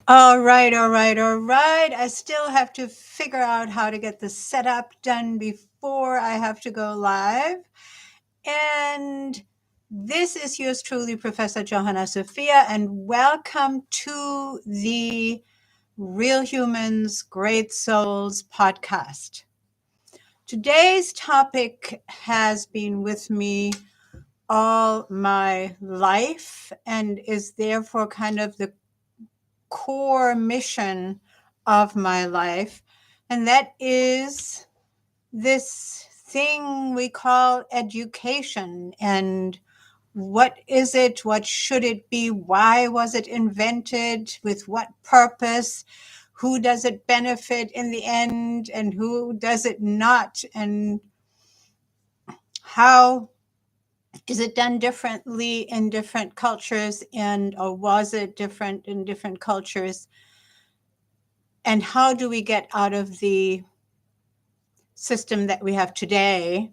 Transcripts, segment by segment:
All right, all right, all right. I still have to figure out how to get the setup done before I have to go live. And this is yours truly, Professor Johanna Sophia, and welcome to the Real Humans, Great Souls podcast. Today's topic has been with me all my life and is therefore kind of the core mission of my life, and that is this thing we call education. And what is it? What should it be? Why was it invented? With what purpose? Who does it benefit in the end, and who does it not? And how is it done differently in different cultures, and or was it different in different cultures? And how do we get out of the system that we have today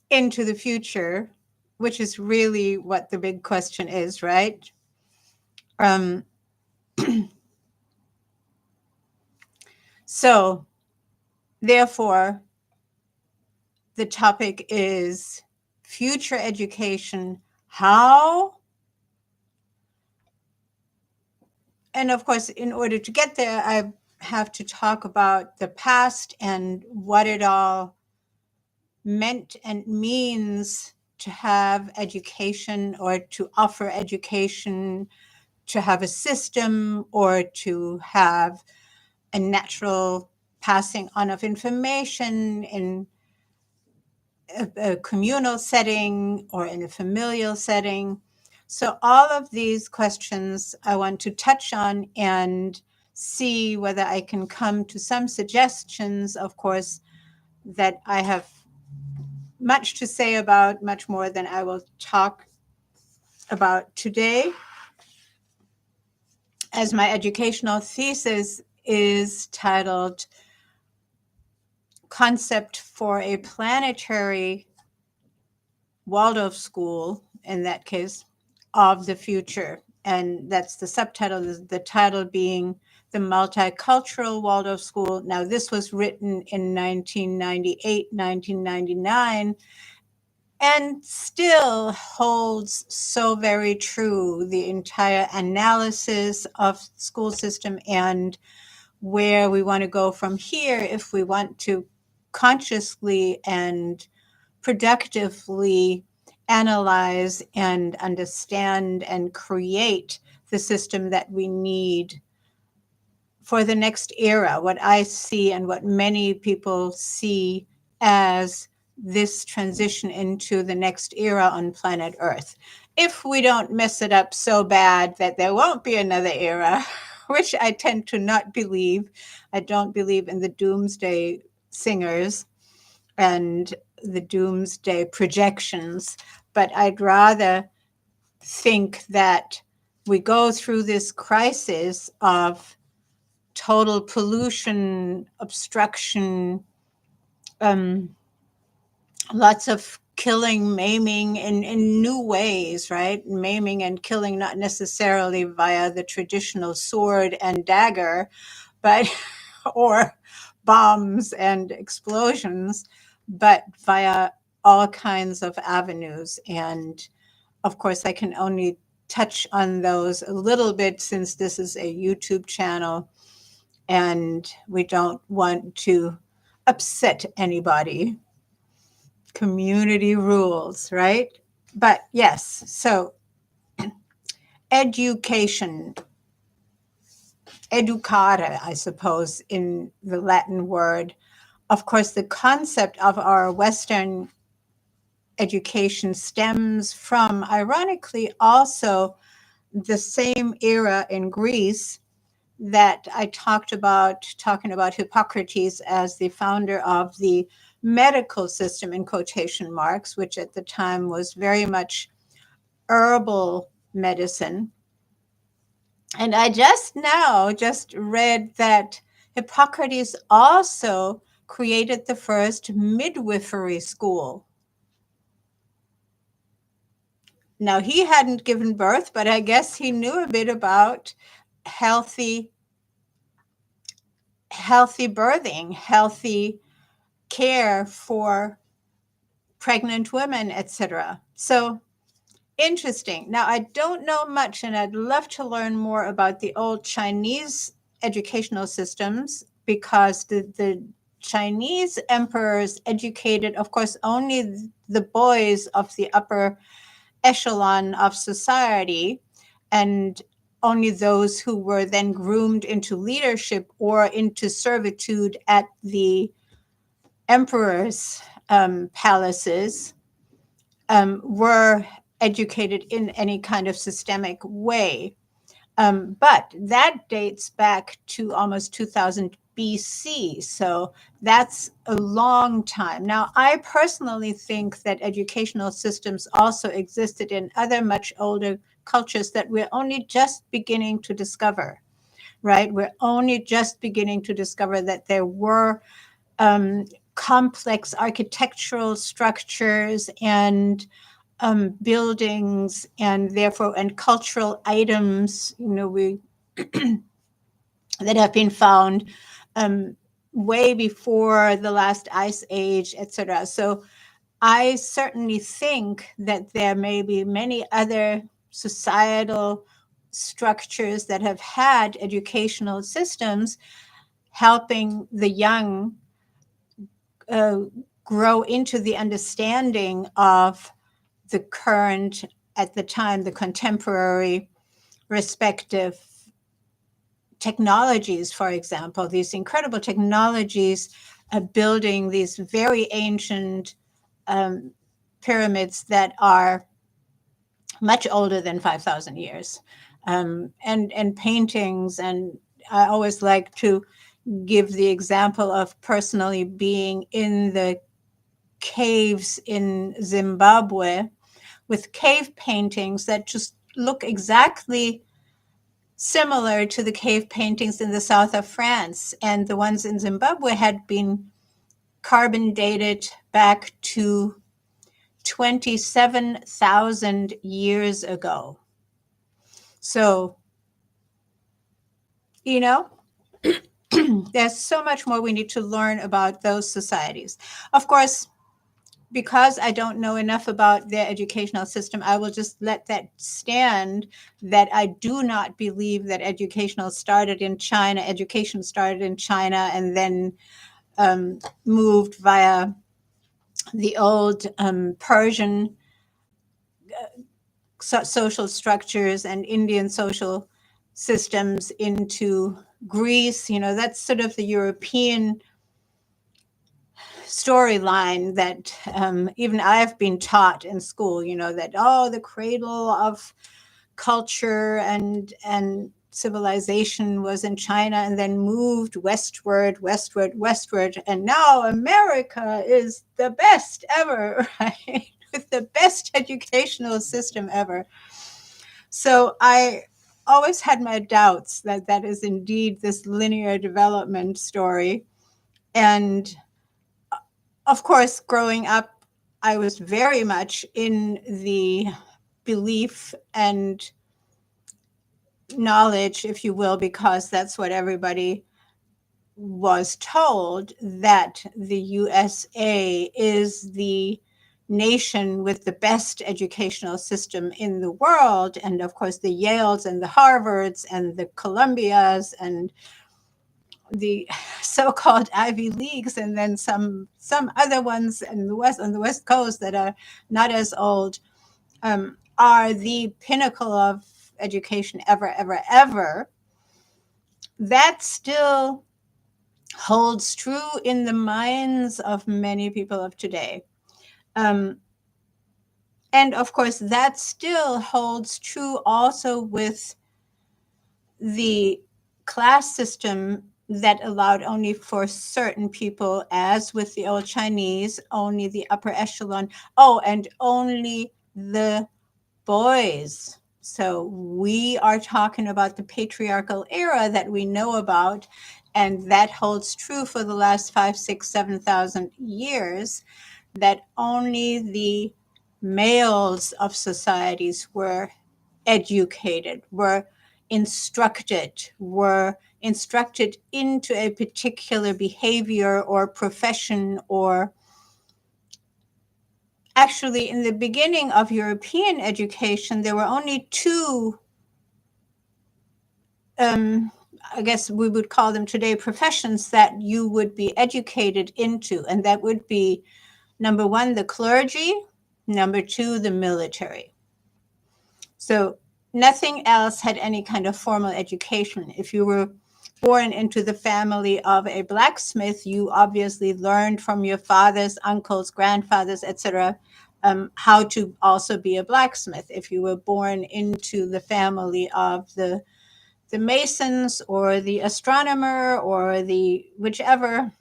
into the future, which is really what the big question is, right? Um, so, therefore, the topic is future education. How? And of course, in order to get there, I have to talk about the past and what it all meant and means to have education, or to offer education, to have a system, or to have a natural passing on of information in a communal setting or in a familial setting. So all of these questions I want to touch on and see whether I can come to some suggestions, of course, that I have much to say about, much more than I will talk about today, as my educational thesis is titled Concept for a Planetary Waldorf School, in that case, of the Future. And that's the subtitle, the title being The Multicultural Waldorf School. Now, this was written in 1998, 1999, and still holds so very true. The entire analysis of school system and where we want to go from here, if we want to consciously and productively analyze and understand and create the system that we need for the next era, what I see and what many people see as this transition into the next era on planet Earth. If we don't mess it up so bad that there won't be another era, which I tend to not believe. I don't believe in the doomsday singers and the doomsday projections, but I'd rather think that we go through this crisis of total pollution, obstruction, um, lots of killing, maiming in new ways, right? Maiming and killing, not necessarily via the traditional sword and dagger, but or bombs and explosions, but via all kinds of avenues. And of course, I can only touch on those a little bit since this is a YouTube channel and we don't want to upset anybody. Community rules, right? But yes, so education, educare, I suppose, in the Latin word. Of course, the concept of our Western education stems from, ironically, also the same era in Greece that I talked about, talking about Hippocrates as the founder of the medical system, in quotation marks, which at the time was very much herbal medicine. And I just read that Hippocrates also created the first midwifery school. Now, he hadn't given birth, but I guess he knew a bit about healthy birthing, healthy care for pregnant women, etc. So interesting. Now, I don't know much, and I'd love to learn more about the old Chinese educational systems, because the Chinese emperors educated, of course, only the boys of the upper echelon of society, and only those who were then groomed into leadership or into servitude at the emperor's palaces were educated in any kind of systemic way. But that dates back to almost 2000 BC. So that's a long time. Now, I personally think that educational systems also existed in other much older cultures that we're only just beginning to discover, right? We're only just beginning to discover that there were complex architectural structures and buildings, and therefore and cultural items, we that have been found way before the last ice age, etc. So I certainly think that there may be many other societal structures that have had educational systems helping the young grow into the understanding of the current, at the time, the contemporary respective technologies, for example, these incredible technologies building these very ancient pyramids that are much older than 5,000 years, and paintings. And I always like to give the example of personally being in the caves in Zimbabwe with cave paintings that just look exactly similar to the cave paintings in the south of France. And the ones in Zimbabwe had been carbon dated back to 27,000 years ago. So, there's so much more we need to learn about those societies. Of course, because I don't know enough about their educational system, I will just let that stand, that I do not believe that education started in China and then moved via the old Persian social structures and Indian social systems into Greece. That's sort of the European storyline that even I've been taught in school, that, the cradle of culture and civilization was in China and then moved westward, and now America is the best ever, right? With the best educational system ever. So I always had my doubts that that is indeed this linear development story. And of course, growing up, I was very much in the belief and knowledge, if you will, because that's what everybody was told, that the USA is the nation with the best educational system in the world. And of course, the Yales and the Harvards and the Columbias and the so-called Ivy Leagues, and then some other ones in the West, on the West Coast, that are not as old, are the pinnacle of education ever. That still holds true in the minds of many people of today. And of course, that still holds true also with the class system that allowed only for certain people, as with the old Chinese, only the upper echelon. Oh, and only the boys. So we are talking about the patriarchal era that we know about, and that holds true for the last 5, 6, 7,000 years, that only the males of societies were educated, were instructed, were instructed into a particular behavior or profession. Or actually, in the beginning of European education, there were only two, I guess we would call them today professions, that you would be educated into. And that would be, number one, the clergy, number two, the military. So nothing else had any kind of formal education. If you were born into the family of a blacksmith, you obviously learned from your fathers, uncles, grandfathers, etc., how to also be a blacksmith. If you were born into the family of the masons or the astronomer or the whichever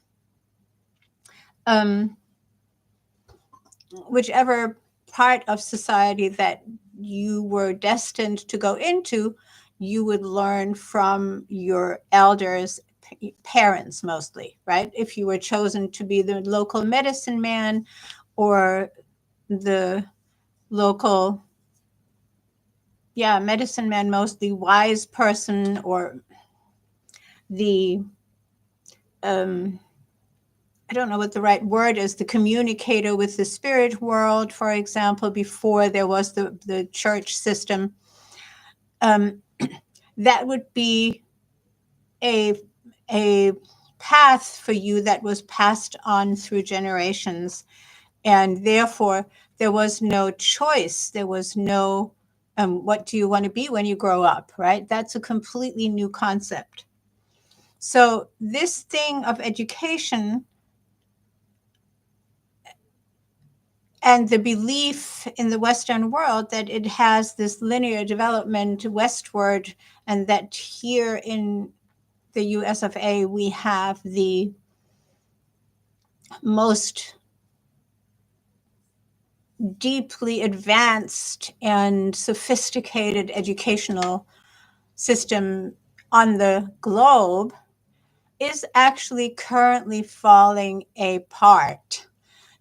part of society that you were destined to go into, you would learn from your elders, parents mostly, right? If you were chosen to be the local medicine man or the local, medicine man, mostly wise person, or the, I don't know what the right word is, the communicator with the spirit world, for example, before there was the church system. That would be a path for you that was passed on through generations. And therefore, there was no choice. There was no, what do you want to be when you grow up, right? That's a completely new concept. So this thing of education and the belief in the Western world that it has this linear development westward, and that here in the US of A, we have the most deeply advanced and sophisticated educational system on the globe, is actually currently falling apart.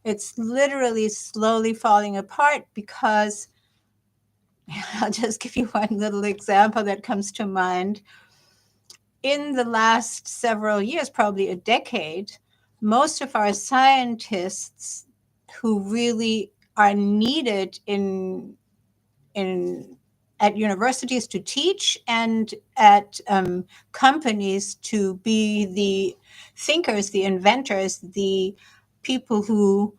It's literally slowly falling apart because, I'll just give you one little example that comes to mind. In the last several years, probably a decade, most of our scientists who really are needed at universities to teach and at companies to be the thinkers, the inventors, the people who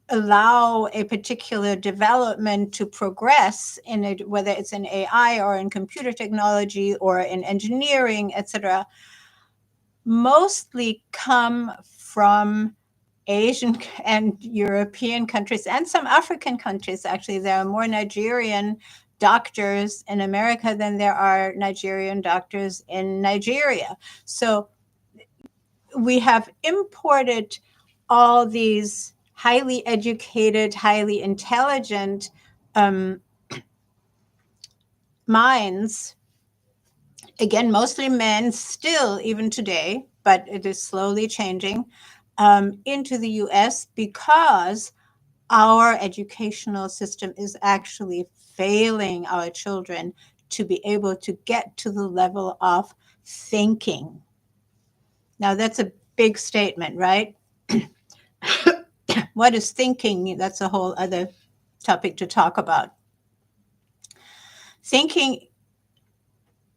allow a particular development to progress in it, whether it's in AI or in computer technology or in engineering, etc., mostly come from Asian and European countries and some African countries. Actually, there are more Nigerian doctors in America than there are Nigerian doctors in Nigeria. So we have imported all these highly educated, highly intelligent minds, again, mostly men still, even today, but it is slowly changing, into the US because our educational system is actually failing our children to be able to get to the level of thinking. Now, that's a big statement, right? What is thinking? That's a whole other topic to talk about. Thinking,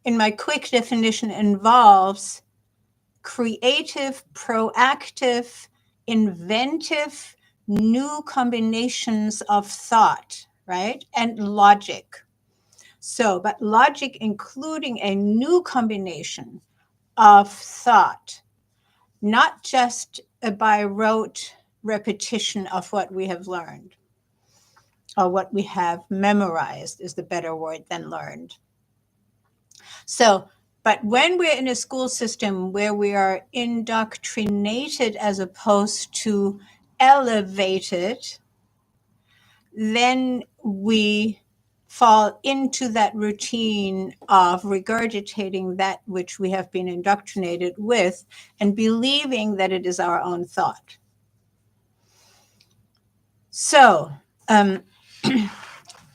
in my quick definition, involves creative, proactive, inventive, new combinations of thought, right? And logic. So, but logic including a new combination of thought, not just a by rote repetition of what we have learned, or what we have memorized is the better word than learned. So, but when we're in a school system where we are indoctrinated as opposed to elevated, then we fall into that routine of regurgitating that which we have been indoctrinated with and believing that it is our own thought. So,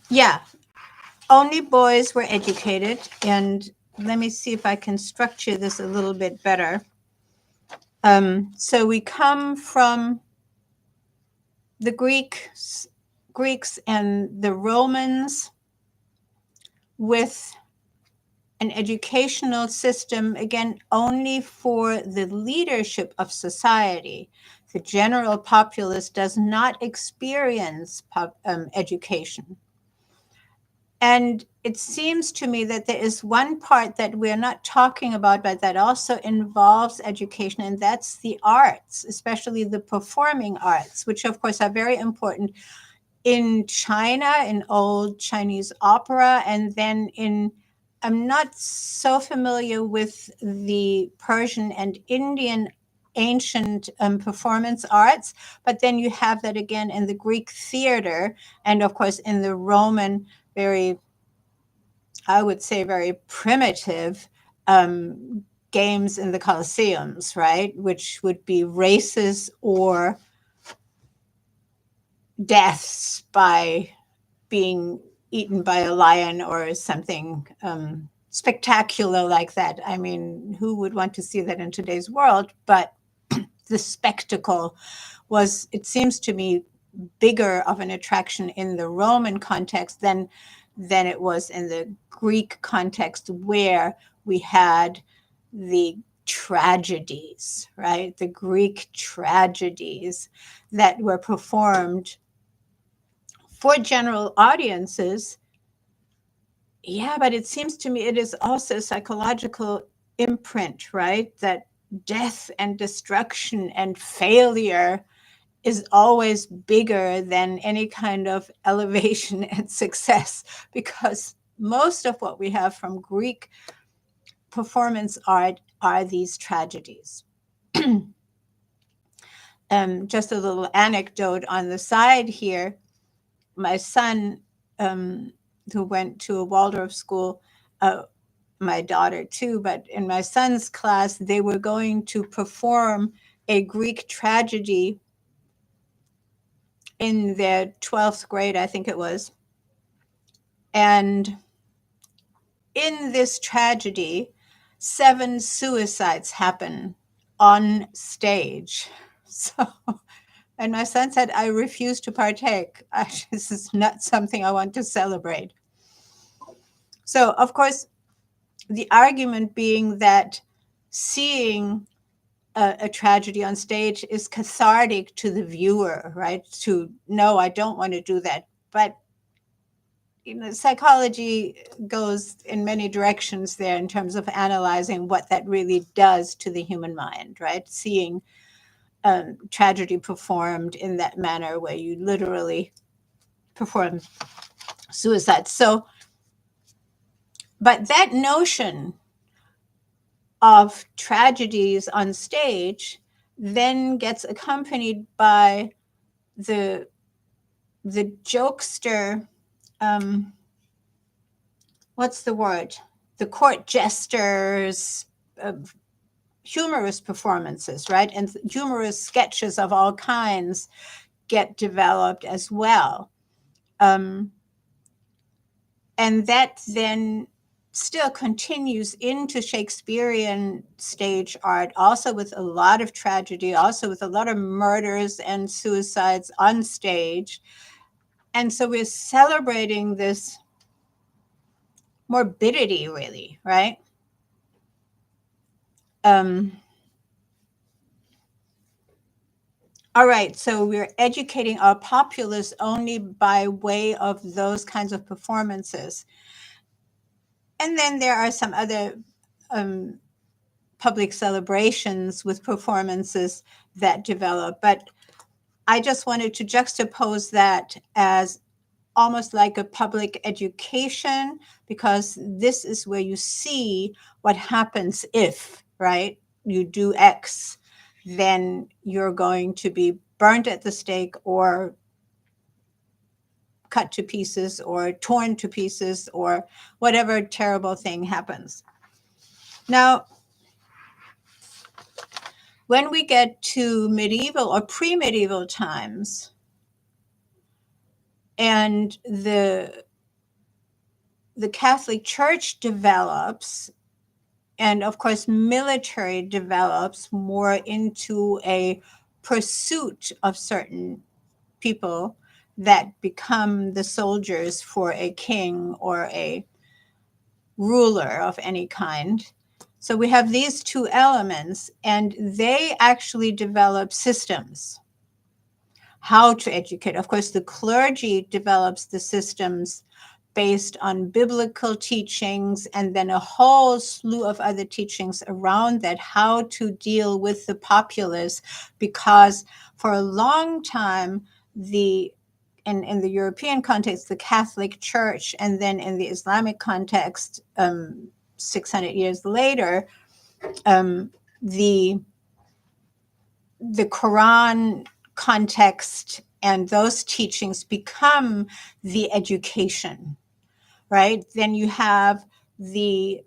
yeah, only boys were educated. And let me see if I can structure this a little bit better. So we come from the Greeks and the Romans with an educational system, again, only for the leadership of society. The general populace does not experience education. And it seems to me that there is one part that we're not talking about, but that also involves education, and that's the arts, especially the performing arts, which of course are very important in China, in old Chinese opera, and then I'm not so familiar with the Persian and Indian ancient performance arts, but then you have that again in the Greek theater, and of course in the Roman, very, I would say, very primitive games in the Colosseums, right? Which would be races or deaths by being eaten by a lion or something spectacular like that. I mean, who would want to see that in today's world? But the spectacle was, it seems to me, bigger of an attraction in the Roman context than it was in the Greek context, where we had the tragedies, right? The Greek tragedies that were performed for general audiences. Yeah, but it seems to me it is also a psychological imprint, right? That death and destruction and failure is always bigger than any kind of elevation and success, because most of what we have from Greek performance art are these tragedies. Just a little anecdote on the side here. My son, who went to a Waldorf school, my daughter too, but in my son's class, they were going to perform a Greek tragedy in their 12th grade, I think it was. And in this tragedy, 7 suicides happen on stage. So, and my son said, I refuse to partake. This is not something I want to celebrate. So, of course, the argument being that seeing a tragedy on stage is cathartic to the viewer, right? To no, I don't want to do that. But psychology goes in many directions there in terms of analyzing what that really does to the human mind, right? Seeing tragedy performed in that manner where you literally perform suicide. So, but that notion of tragedies on stage then gets accompanied by the jokester, what's the word? The court jesters, humorous performances, right? And humorous sketches of all kinds get developed as well. And that then still continues into Shakespearean stage art, also with a lot of tragedy, also with a lot of murders and suicides on stage. And so we're celebrating this morbidity, really, right? All right, so we're educating our populace only by way of those kinds of performances. And then there are some other public celebrations with performances that develop. But I just wanted to juxtapose that as almost like a public education, because this is where you see what happens if, right, you do X, then you're going to be burnt at the stake or cut to pieces or torn to pieces or whatever terrible thing happens. Now, when we get to medieval or pre-medieval times, and the the Catholic Church develops, and of course military develops more into a pursuit of certain people that become the soldiers for a king or a ruler of any kind. So we have these two elements, and they actually develop systems, how to educate. Of course, the clergy develops the systems based on biblical teachings, and then a whole slew of other teachings around that, how to deal with the populace, because for a long time, in the European context, the Catholic Church, and then in the Islamic context, 600 years later, the Quran context and those teachings become the education, right? Then you have the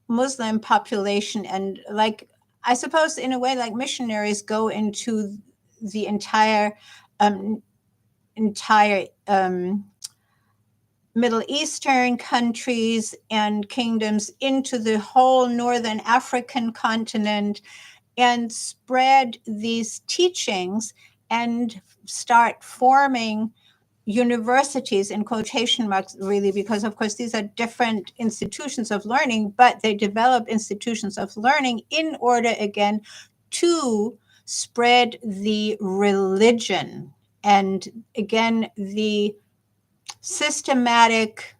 Muslim population, and like, I suppose in a way, like missionaries go into the entire Middle Eastern countries and kingdoms, into the whole Northern African continent, and spread these teachings and start forming universities, in quotation marks, really, because of course these are different institutions of learning, but they develop institutions of learning in order, again, to spread the religion, and again, the systematic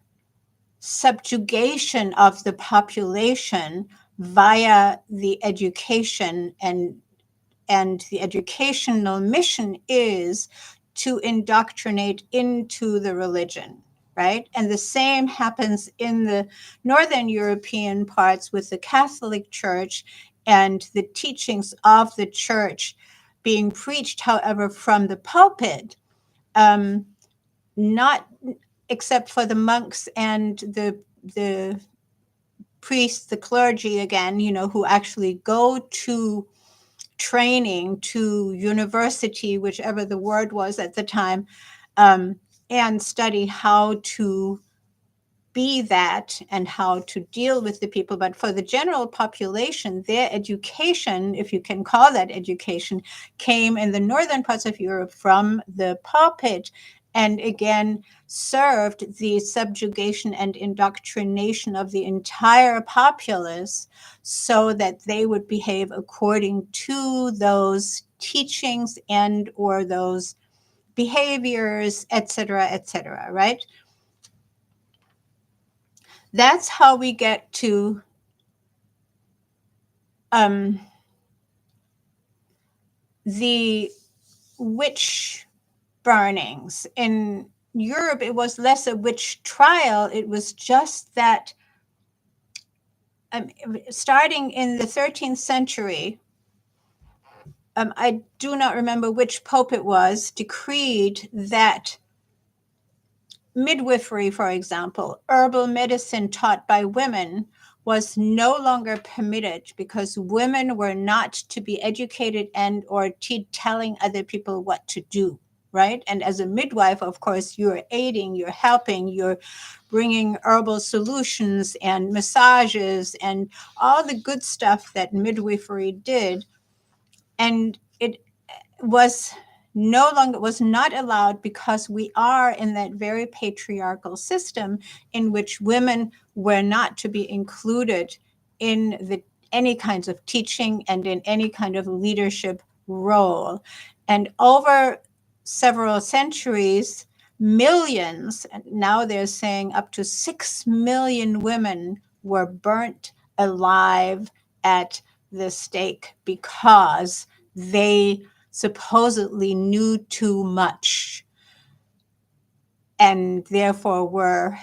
subjugation of the population via the education, and the educational mission is to indoctrinate into the religion, right? And the same happens in the Northern European parts with the Catholic Church and the teachings of the church being preached, however, from the pulpit, not except for the monks and the priests, the clergy, again, who actually go to training, to university, whichever the word was at the time, and study how to be that and how to deal with the people. But for the general population, their education, if you can call that education, came in the northern parts of Europe from the pulpit, and again served the subjugation and indoctrination of the entire populace, so that they would behave according to those teachings and or those behaviors, etc., right? That's how we get to the witch burnings. In Europe, it was less a witch trial. It was just that starting in the 13th century, I do not remember which pope it was, decreed that midwifery, for example, herbal medicine taught by women, was no longer permitted, because women were not to be educated and or telling other people what to do, right? And as a midwife, of course, you're aiding, you're helping, you're bringing herbal solutions and massages and all the good stuff that midwifery did. And it was not allowed, because we are in that very patriarchal system in which women were not to be included in any kinds of teaching and in any kind of leadership role. And over several centuries, millions, and now they're saying up to 6 million women were burnt alive at the stake because they supposedly knew too much and therefore were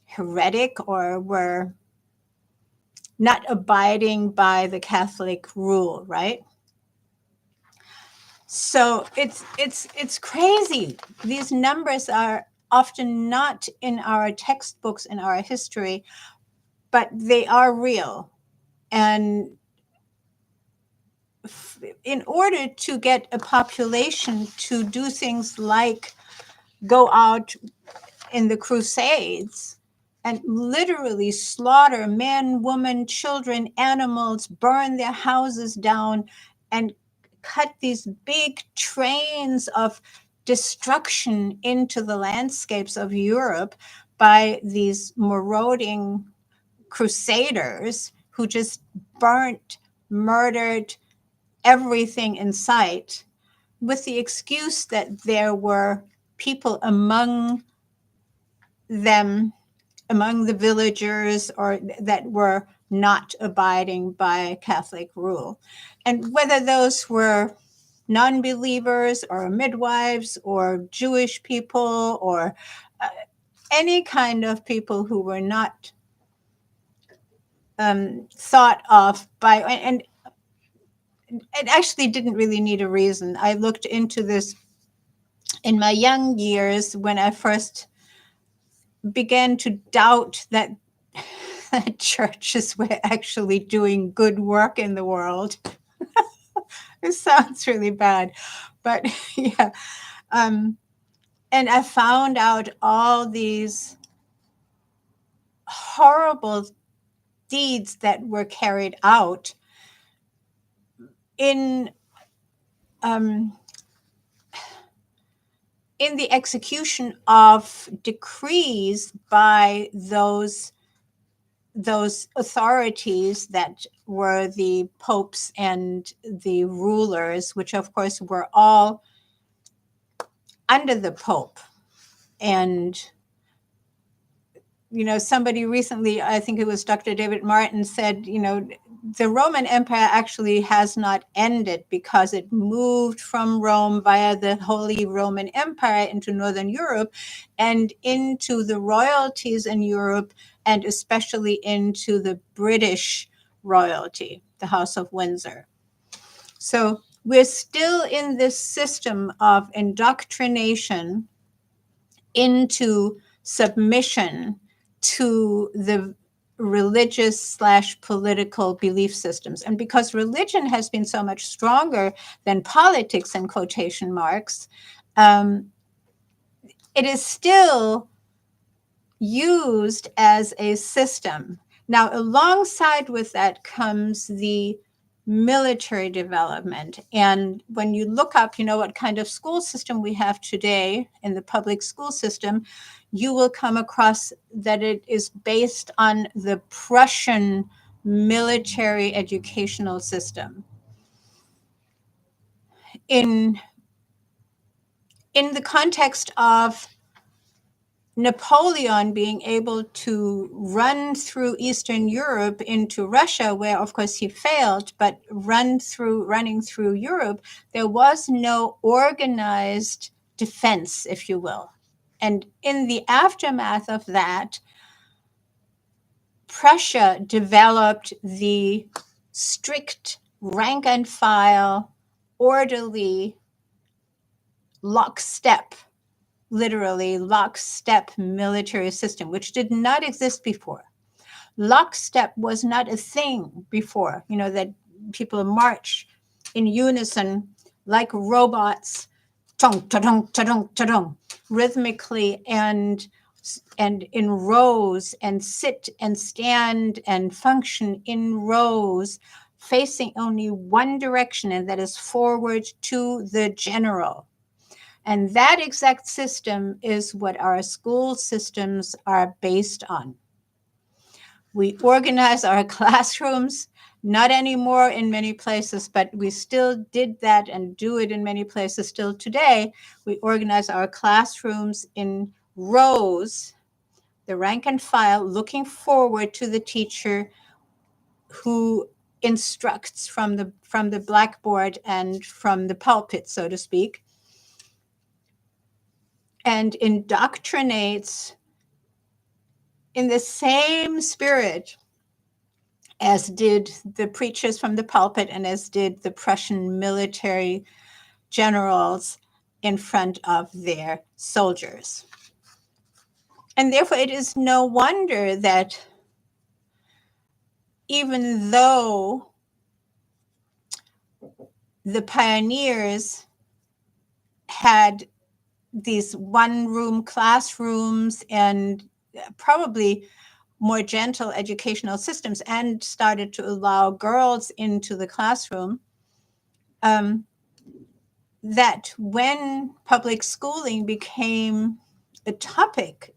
heretic or were not abiding by the Catholic rule, right? So it's crazy. These numbers are often not in our textbooks, in our history, but they are real. And in order to get a population to do things like go out in the Crusades, and literally slaughter men, women, children, animals, burn their houses down, and cut these big trains of destruction into the landscapes of Europe by these marauding crusaders who just burnt, murdered everything in sight, with the excuse that there were people among them, among the villagers, or that were not abiding by Catholic rule. And whether those were non-believers or midwives or Jewish people or any kind of people who were not thought of by, and it actually didn't really need a reason. I looked into this in my young years when I first began to doubt that churches were actually doing good work in the world. It sounds really bad, but yeah. And I found out all these horrible deeds that were carried out in the execution of decrees by those authorities that were the popes and the rulers, which of course were all under the Pope. And somebody recently, I think it was Dr. David Martin, said, the Roman Empire actually has not ended because it moved from Rome via the Holy Roman Empire into Northern Europe and into the royalties in Europe, and especially into the British royalty, the House of Windsor. So we're still in this system of indoctrination into submission to the religious / political belief systems. And because religion has been so much stronger than politics, in quotation marks, it is still used as a system. Now, alongside with that comes the military development. And when you look up, what kind of school system we have today in the public school system, you will come across that it is based on the Prussian military educational system. In the context of Napoleon being able to run through Eastern Europe into Russia, where of course he failed, but running through Europe, there was no organized defense, if you will. And in the aftermath of that, Prussia developed the strict rank and file, orderly, lockstep, literally lockstep military system, which did not exist before. Lockstep was not a thing before, that people march in unison like robots, tung, ta-dung, ta-dung, ta-dung, rhythmically and in rows, and sit and stand and function in rows, facing only one direction, and that is forward to the general. And that exact system is what our school systems are based on. We organize our classrooms, not anymore in many places, but we still did that and do it in many places still today. We organize our classrooms in rows, the rank and file, looking forward to the teacher who instructs from the blackboard and from the pulpit, so to speak, and indoctrinates in the same spirit as did the preachers from the pulpit and as did the Prussian military generals in front of their soldiers. And therefore, it is no wonder that even though the pioneers had these one-room classrooms and probably more gentle educational systems and started to allow girls into the classroom, that when public schooling became a topic,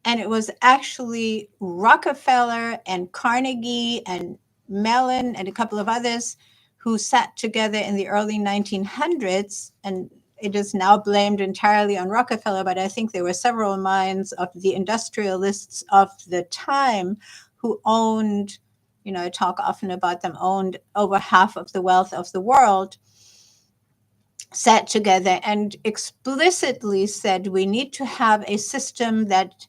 and it was actually Rockefeller and Carnegie and Mellon and a couple of others who sat together in the early 1900s, and it is now blamed entirely on Rockefeller, but I think there were several minds of the industrialists of the time who owned, I talk often about them, owned over half of the wealth of the world, sat together and explicitly said we need to have a system that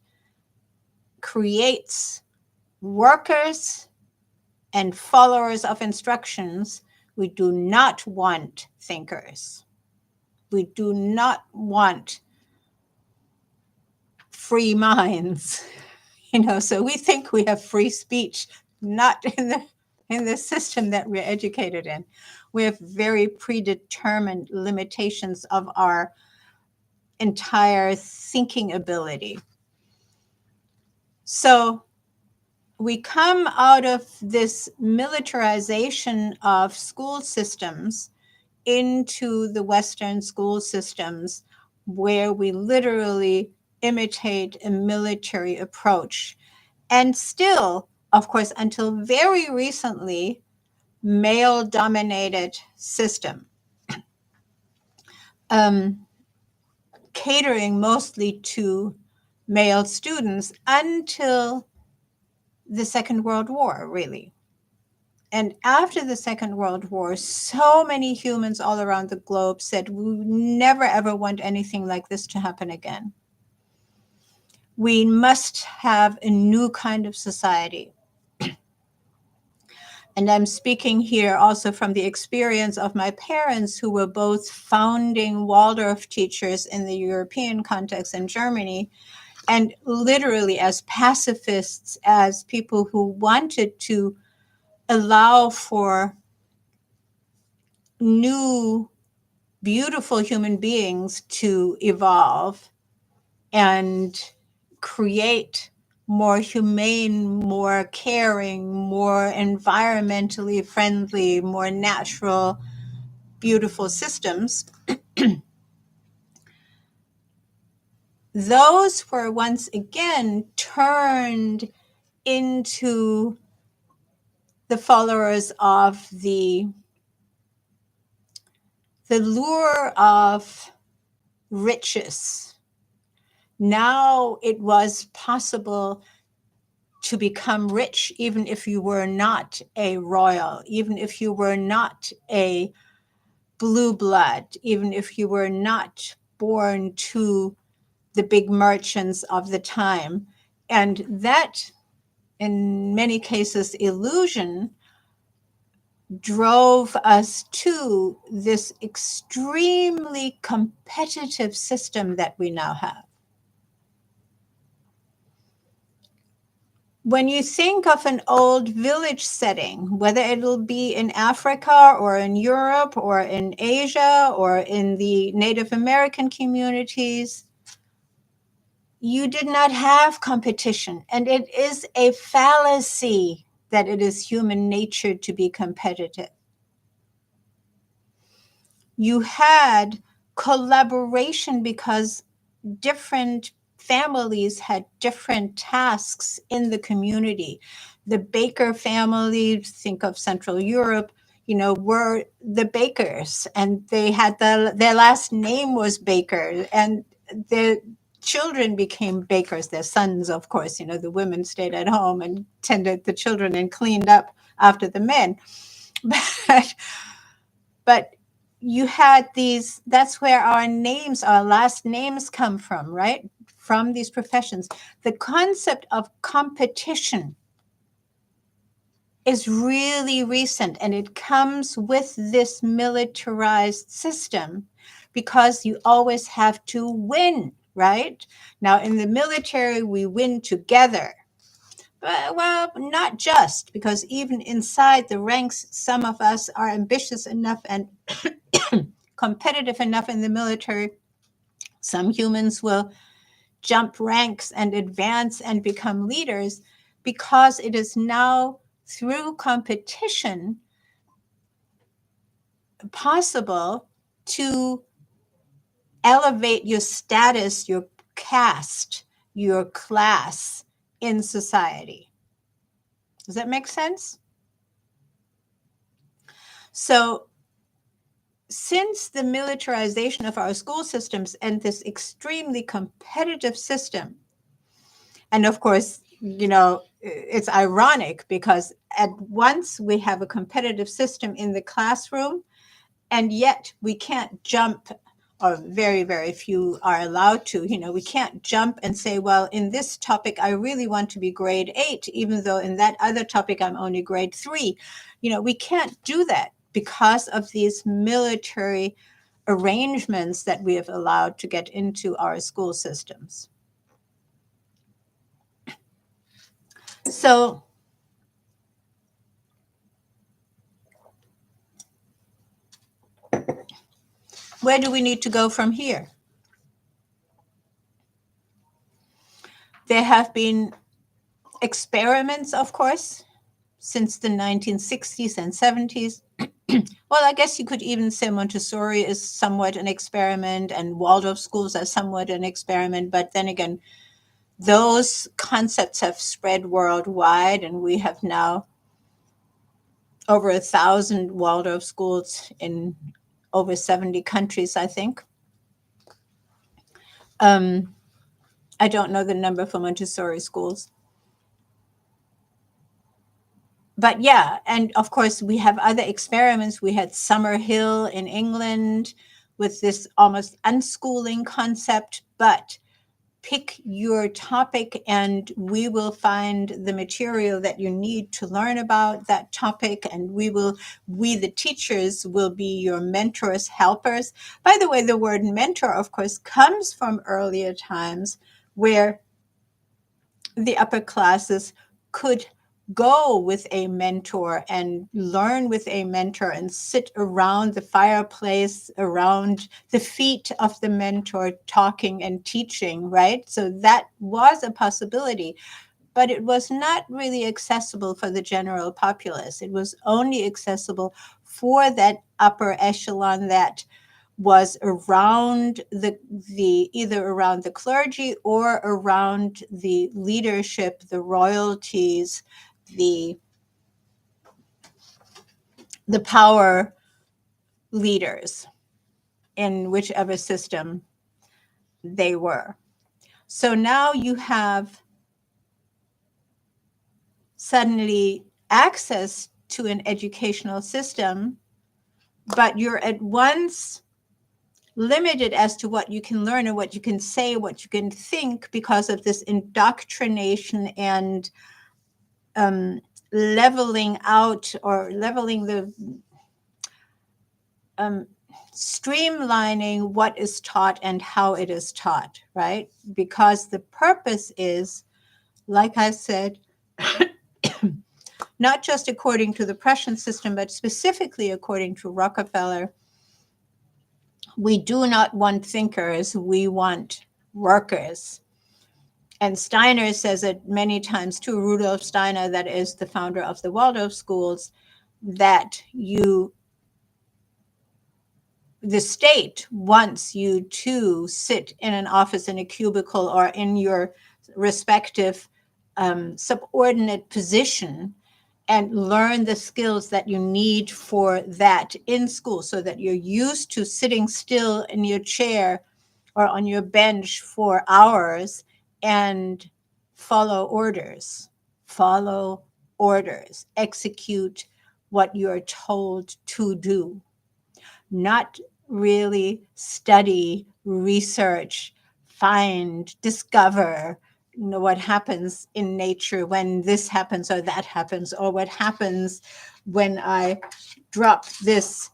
creates workers and followers of instructions. We do not want thinkers. We do not want free minds. So we think we have free speech, not in the system that we're educated in. We have very predetermined limitations of our entire thinking ability. So we come out of this militarization of school systems into the Western school systems, where we literally imitate a military approach. And still, of course, until very recently, male-dominated system, catering mostly to male students until the Second World War, really. And after the Second World War, so many humans all around the globe said, we never ever want anything like this to happen again. We must have a new kind of society. And I'm speaking here also from the experience of my parents, who were both founding Waldorf teachers in the European context in Germany, and literally as pacifists, as people who wanted to allow for new, beautiful human beings to evolve and create more humane, more caring, more environmentally friendly, more natural, beautiful systems. Those were once again turned into the followers of the lure of riches. Now it was possible to become rich even if you were not a royal, even if you were not a blue blood, even if you were not born to the big merchants of the time. And that, in many cases, illusion drove us to this extremely competitive system that we now have. When you think of an old village setting, whether it'll be in Africa or in Europe or in Asia or in the Native American communities, you did not have competition. And it is a fallacy that it is human nature to be competitive. You had collaboration because different families had different tasks in the community. The Baker family, think of Central Europe, were the bakers, and they had their last name was Baker, and their children became bakers, their sons, of course. The women stayed at home and tended the children and cleaned up after the men. But you had these, that's where our last names come from, right? From these professions. The concept of competition is really recent, and it comes with this militarized system because you always have to win, right? Now, in the military, we win together. Well, not just, because even inside the ranks, some of us are ambitious enough and competitive enough in the military. Some humans will jump ranks and advance and become leaders, because it is now through competition possible to elevate your status, your caste, your class in society. Does that make sense? So, since the militarization of our school systems and this extremely competitive system, and of course, it's ironic because at once we have a competitive system in the classroom, and yet we can't jump, or very, very few are allowed to. We can't jump and say, well, in this topic, I really want to be grade 8, even though in that other topic, I'm only grade 3. We can't do that because of these military arrangements that we have allowed to get into our school systems. So, where do we need to go from here? There have been experiments, of course, since the 1960s and 70s. Well, I guess you could even say Montessori is somewhat an experiment, and Waldorf schools are somewhat an experiment. But then again, those concepts have spread worldwide, and we have now over 1,000 Waldorf schools in over 70 countries, I think. I don't know the number for Montessori schools. But yeah, and of course, we have other experiments. We had Summerhill in England with this almost unschooling concept, but pick your topic and we will find the material that you need to learn about that topic, and we, the teachers, will be your mentors, helpers. By the way, the word mentor, of course, comes from earlier times where the upper classes could go with a mentor and learn with a mentor and sit around the fireplace, around the feet of the mentor, talking and teaching, right? So that was a possibility, but it was not really accessible for the general populace. It was only accessible for that upper echelon that was around the either around the clergy or around the leadership, the royalties, the power leaders in whichever system they were. So now you have suddenly access to an educational system, but you're at once limited as to what you can learn and what you can say, what you can think, because of this indoctrination and leveling out, or leveling the streamlining what is taught and how it is taught, right? Because the purpose is, like I said, not just according to the Prussian system, but specifically according to Rockefeller, we do not want thinkers, we want workers. And Steiner says it many times too, Rudolf Steiner, that is the founder of the Waldorf schools, that the state wants you to sit in an office, in a cubicle, or in your respective subordinate position and learn the skills that you need for that in school, so that you're used to sitting still in your chair or on your bench for hours and follow orders, execute what you're told to do, not really study, research, find, discover, what happens in nature when this happens or that happens, or what happens when I drop this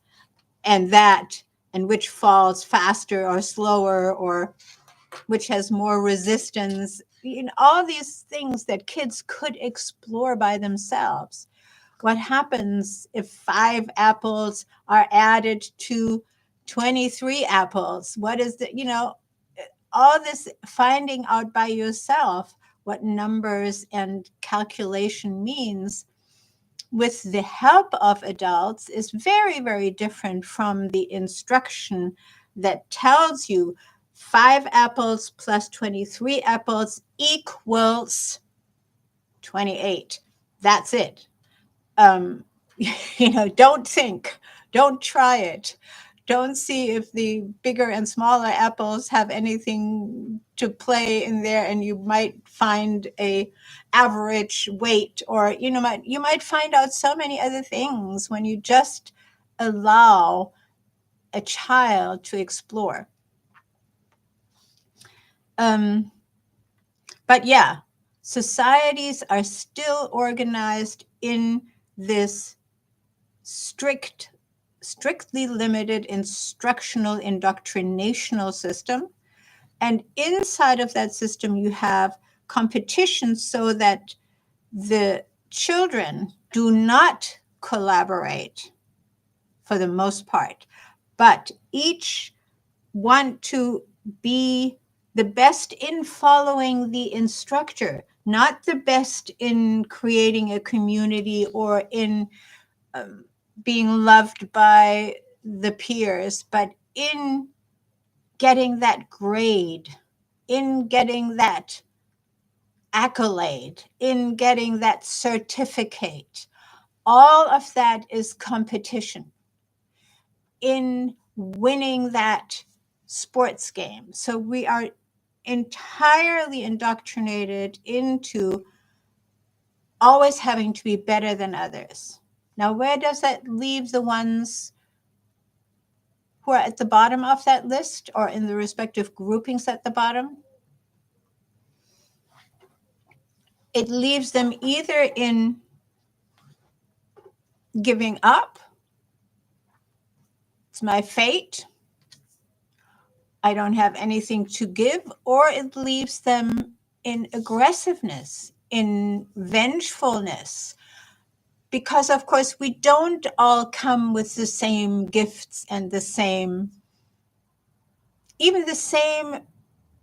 and that, and which falls faster or slower, or which has more resistance. All these things that kids could explore by themselves. What happens if 5 apples are added to 23 apples? What is the, all this finding out by yourself what numbers and calculation means with the help of adults is very, very different from the instruction that tells you 5 apples plus 23 apples equals 28. That's it. Don't think, don't try it. Don't see if the bigger and smaller apples have anything to play in there, and you might find a average weight, or you might find out so many other things when you just allow a child to explore. But yeah, societies are still organized in this strictly limited instructional indoctrinational system. And inside of that system, you have competition so that the children do not collaborate for the most part, but each want to be the best in following the instructor, not the best in creating a community or in being loved by the peers, but in getting that grade, in getting that accolade, in getting that certificate. All of that is competition. In winning that sports game. So we are entirely indoctrinated into always having to be better than others. Now, where does that leave the ones who are at the bottom of that list or in the respective groupings at the bottom? It leaves them either in giving up, it's my fate, I don't have anything to give, or it leaves them in aggressiveness, in vengefulness. Because, of course, we don't all come with the same gifts and even the same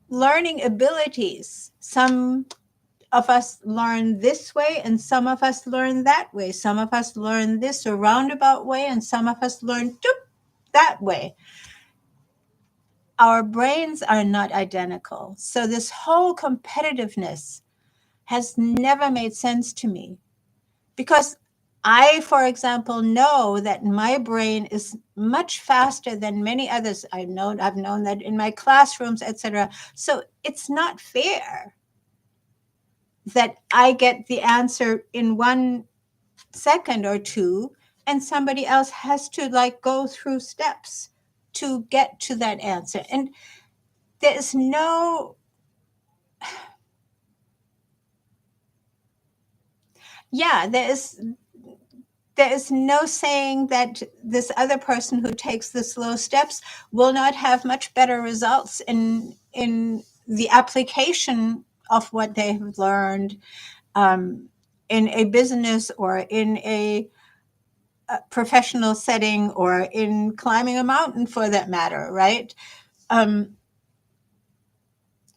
learning abilities. Some of us learn this way and some of us learn that way. Some of us learn this a roundabout way and some of us learn that way. Our brains are not identical. So this whole competitiveness has never made sense to me, because I, for example, know that my brain is much faster than many others. I've known that in my classrooms, etc. So it's not fair that I get the answer in 1 second or 2, and somebody else has to go through steps to get to that answer. And there is no, there is no saying that this other person who takes the slow steps will not have much better results in the application of what they have learned in a business or in a professional setting or in climbing a mountain, for that matter, right?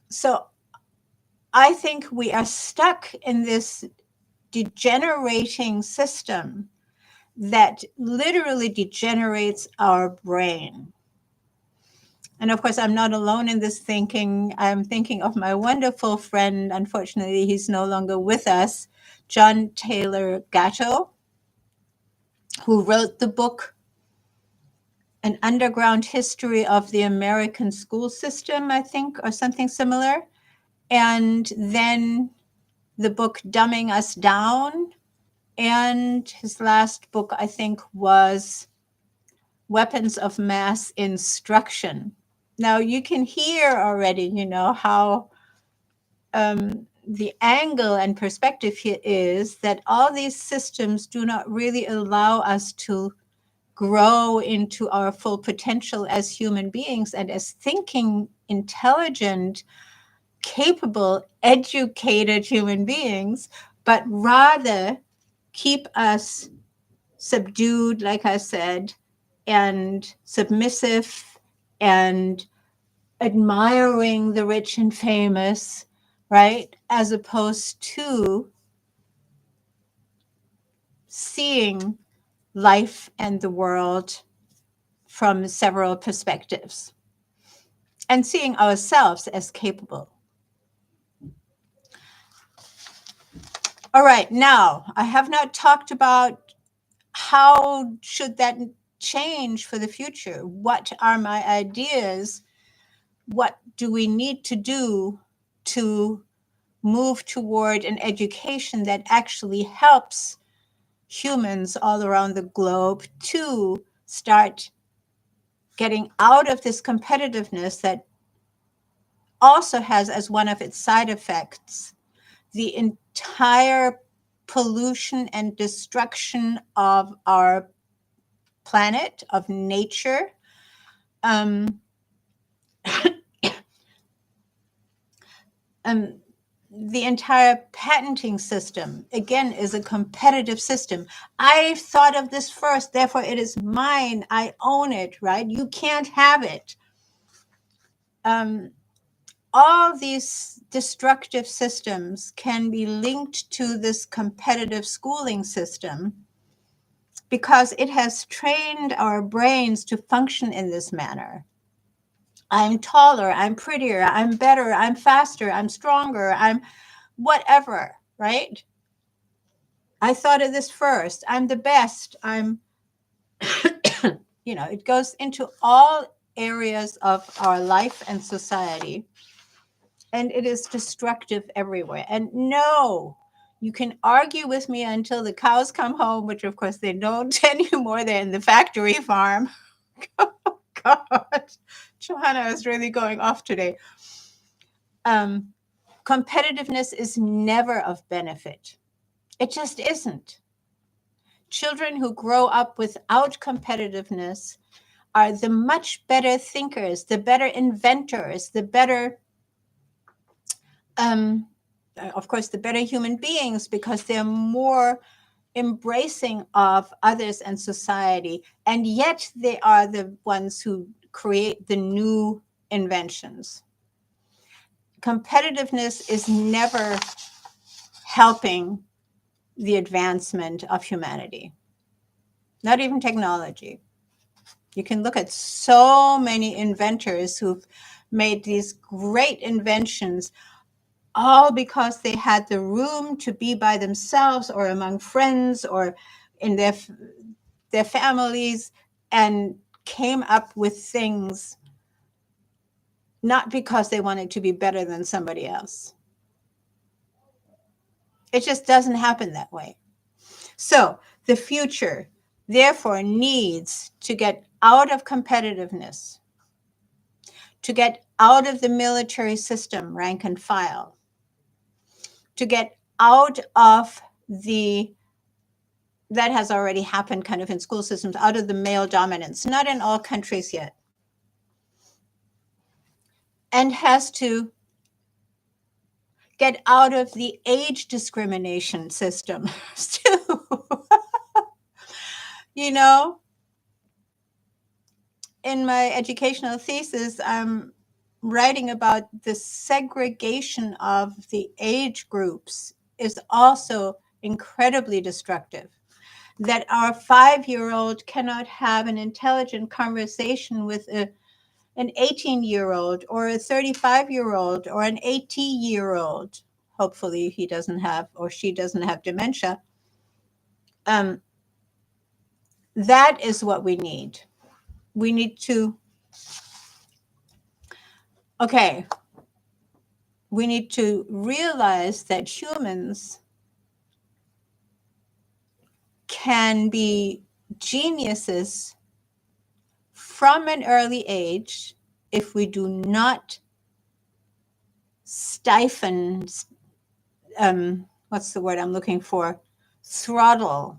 So I think we are stuck in this degenerating system that literally degenerates our brain. And of course, I'm not alone in this thinking. I'm thinking of my wonderful friend. Unfortunately, he's no longer with us, John Taylor Gatto, who wrote the book, An Underground History of the American School System, I think, or something similar. And then the book, Dumbing Us Down. And his last book, I think, was Weapons of Mass Instruction. Now you can hear already, how the angle and perspective here is that all these systems do not really allow us to grow into our full potential as human beings and as thinking, intelligent, capable, educated human beings, but rather keep us subdued, like I said, and submissive and admiring the rich and famous, right? As opposed to seeing life and the world from several perspectives and seeing ourselves as capable. All right, now I have not talked about how should that change for the future. What are my ideas? What do we need to do to move toward an education that actually helps humans all around the globe to start getting out of this competitiveness that also has as one of its side effects the entire pollution and destruction of our planet, of nature. Um, the entire patenting system, again, is a competitive system. I thought of this first, therefore it is mine. I own it, right? You can't have it. All these destructive systems can be linked to this competitive schooling system because it has trained our brains to function in this manner. I'm taller, I'm prettier, I'm better, I'm faster, I'm stronger, I'm whatever, right? I thought of this first. I'm the best. I'm, it goes into all areas of our life and society. And it is destructive everywhere. And no, you can argue with me until the cows come home, which of course they don't anymore. They're in the factory farm. Oh, God, Johanna is really going off today. Competitiveness is never of benefit. It just isn't. Children who grow up without competitiveness are the much better thinkers, the better inventors, the better, of course, the better human beings because they're more embracing of others and society. And yet they are the ones who create the new inventions. Competitiveness is never helping the advancement of humanity, not even technology. You can look at so many inventors who've made these great inventions, all because they had the room to be by themselves or among friends or in their families, and came up with things not because they wanted to be better than somebody else. It just doesn't happen that way. So the future, therefore, needs to get out of competitiveness, to get out of the military system, rank and file, to get out of that has already happened kind of in school systems, out of the male dominance, not in all countries yet, and has to get out of the age discrimination system too. In my educational thesis, I'm writing about the segregation of the age groups is also incredibly destructive. That our 5-year-old cannot have an intelligent conversation with an 18-year-old or a 35-year-old or an 80-year-old. Hopefully he doesn't have or she doesn't have dementia. That is what we need. We need to, we need to realize that humans can be geniuses from an early age if we do not stifle, what's the word I'm looking for? Stifle,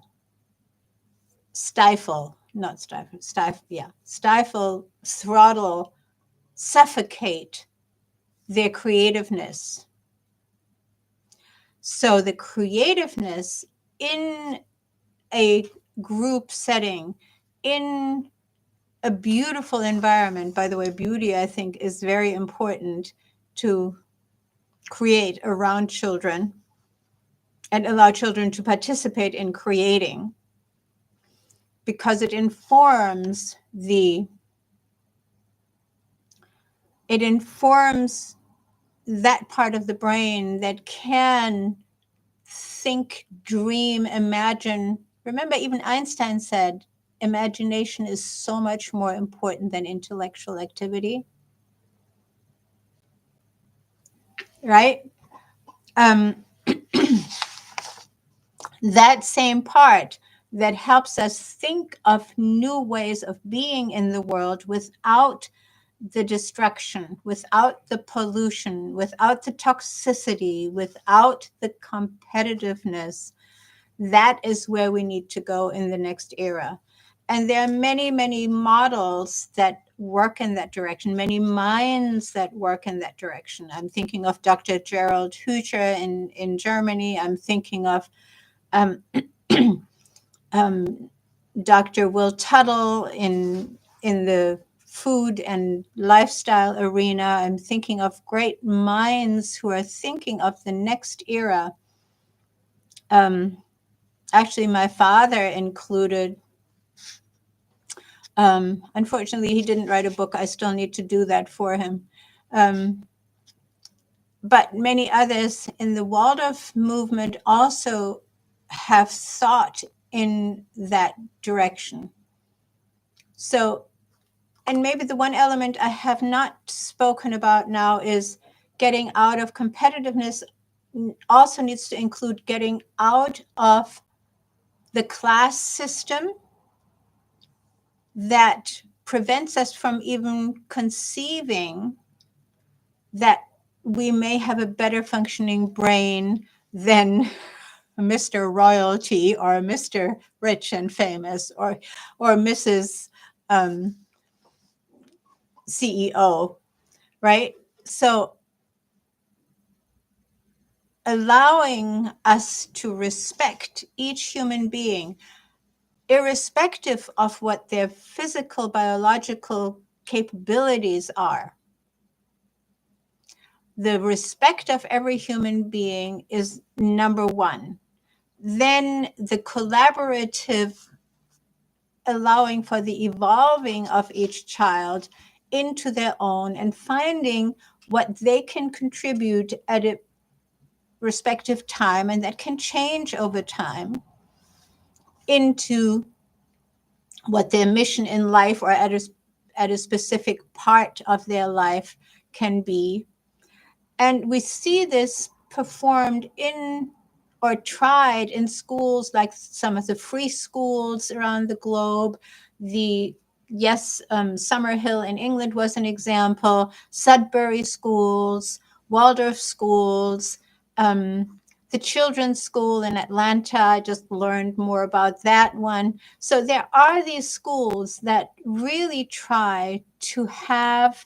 throttle, suffocate their creativeness. So the creativeness in a group setting, in a beautiful environment. By the way, beauty, I think, is very important to create around children and allow children to participate in creating, because it informs that part of the brain that can think, dream, imagine. Remember, even Einstein said imagination is so much more important than intellectual activity, right? That same part that helps us think of new ways of being in the world without the destruction, without the pollution, without the toxicity, without the competitiveness. That is where we need to go in the next era. And there are many, many models that work in that direction, many minds that work in that direction. I'm thinking of Dr. Gerald Hüther in Germany. I'm thinking of Dr. Will Tuttle in the food and lifestyle arena. I'm thinking of great minds who are thinking of the next era. Actually, my father included. Unfortunately, he didn't write a book. I still need to do that for him. But many others in the Waldorf movement also have thought in that direction. So, and maybe the one element I have not spoken about now is getting out of competitiveness also needs to include getting out of the class system that prevents us from even conceiving that we may have a better functioning brain than Mr. Royalty or Mr. Rich and Famous or Mrs. CEO, right? So allowing us to respect each human being, irrespective of what their physical, biological capabilities are. The respect of every human being is number one. Then the collaborative, allowing for the evolving of each child into their own and finding what they can contribute at a respective time, and that can change over time into what their mission in life or at a specific part of their life can be. And we see this performed in or tried in schools like some of the free schools around the globe. Summerhill in England was an example, Sudbury schools, Waldorf schools, the children's school in Atlanta. I just learned more about that one. So there are these schools that really try to have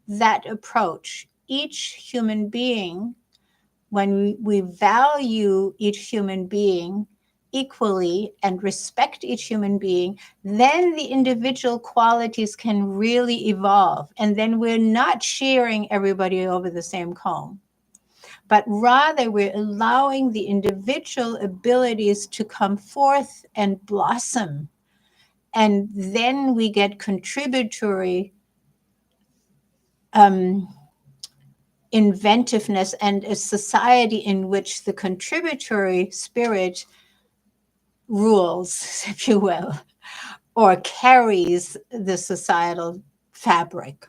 that approach. Each human being, when we value each human being equally and respect each human being, then the individual qualities can really evolve. And then we're not sharing everybody over the same comb, but rather we're allowing the individual abilities to come forth and blossom. And then we get contributory inventiveness and a society in which the contributory spirit rules, if you will, or carries the societal fabric.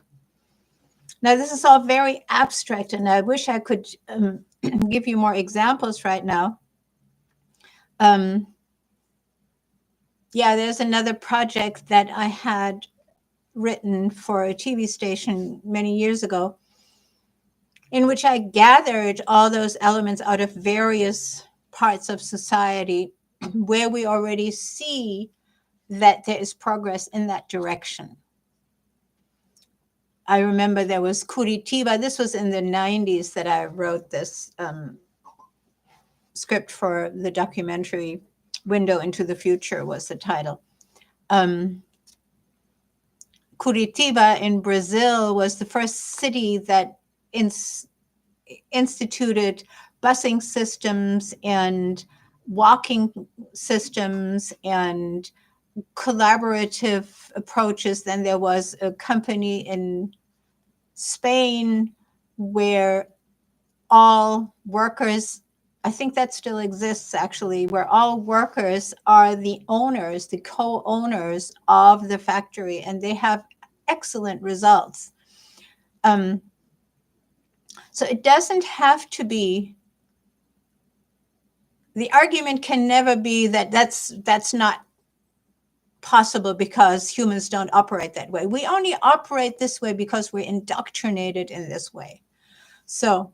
Now, this is all very abstract, and I wish I could give you more examples right now. There's another project that I had written for a TV station many years ago, in which I gathered all those elements out of various parts of society where we already see that there is progress in that direction. I remember there was Curitiba. This was in the 90s that I wrote this script for the documentary. Window into the Future was the title. Curitiba in Brazil was the first city that instituted busing systems and walking systems and collaborative approaches. Then there was a company in Spain where all workers, I think that still exists actually, where all workers are the owners, the co-owners of the factory, and they have excellent results. So it doesn't have to be, the argument can never be that that's not possible because humans don't operate that way. We only operate this way because we're indoctrinated in this way. So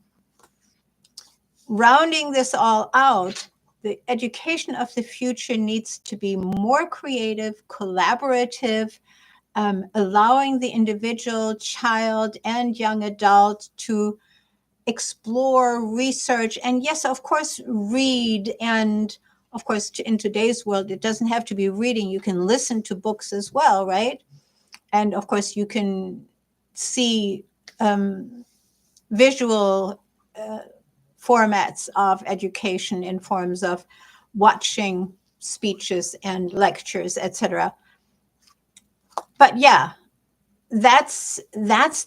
rounding this all out, the education of the future needs to be more creative, collaborative, allowing the individual, child, and young adult to explore, research, and yes, of course, read. And of course, in today's world, it doesn't have to be reading. You can listen to books as well, right? And of course, you can see visual formats of education in forms of watching speeches and lectures, etc. But yeah, that's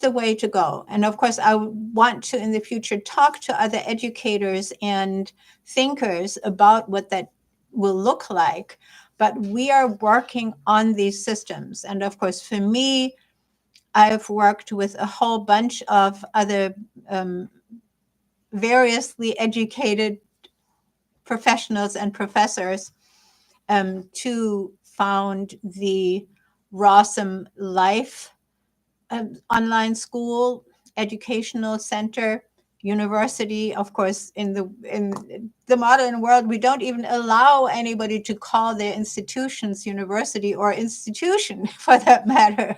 the way to go. And of course, I want to in the future talk to other educators and thinkers about what that will look like. But we are working on these systems. And of course, for me, I've worked with a whole bunch of other variously educated professionals and professors to found the Rossum Life online school, educational center, university. Of course, in the modern world, we don't even allow anybody to call their institutions university or institution for that matter.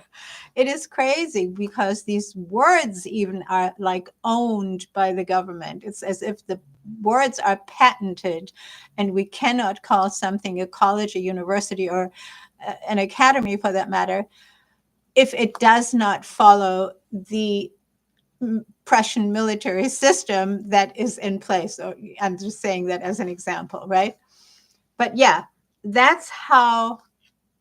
It is crazy because these words even are like owned by the government. It's as if the words are patented and we cannot call something a college, a university, or an academy for that matter if it does not follow the Prussian military system that is in place. So I'm just saying that as an example, right? But yeah, that's how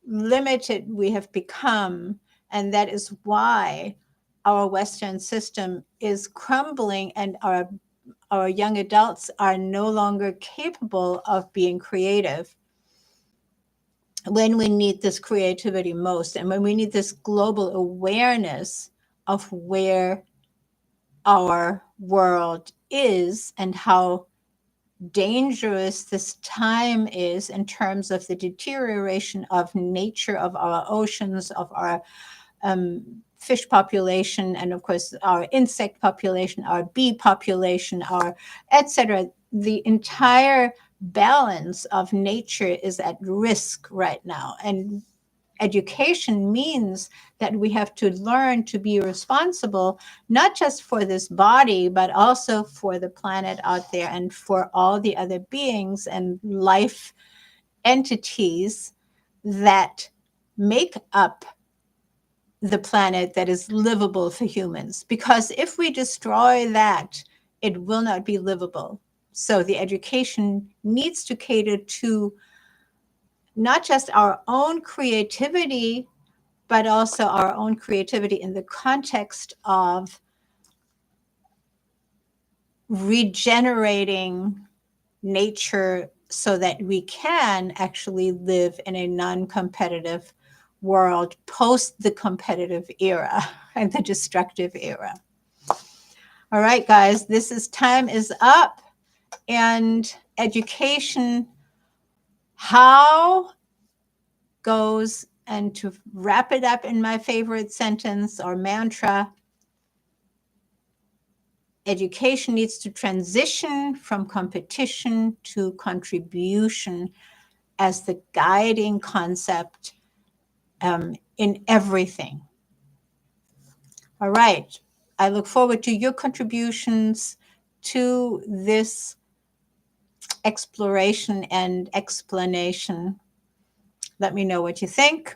limited we have become. And that is why our Western system is crumbling and our young adults are no longer capable of being creative when we need this creativity most and when we need this global awareness of where our world is and how dangerous this time is in terms of the deterioration of nature, of our oceans, of our fish population, and of course our insect population, our bee population, our etc. The entire balance of nature is at risk right now. And education means that we have to learn to be responsible, not just for this body, but also for the planet out there and for all the other beings and life entities that make up the planet that is livable for humans. Because if we destroy that, it will not be livable. So the education needs to cater to not just our own creativity, but also our own creativity in the context of regenerating nature so that we can actually live in a non-competitive world post the competitive era and the destructive era. All right, guys, time is up. And education, how goes, and to wrap it up in my favorite sentence or mantra, education needs to transition from competition to contribution as the guiding concept in everything. All right. I look forward to your contributions to this exploration and explanation. Let me know what you think.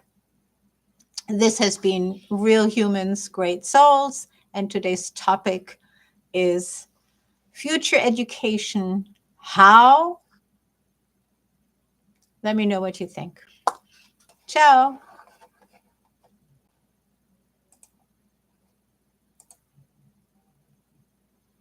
This has been Real Humans, Great Souls, and today's topic is future education. How? Let me know what you think. Ciao.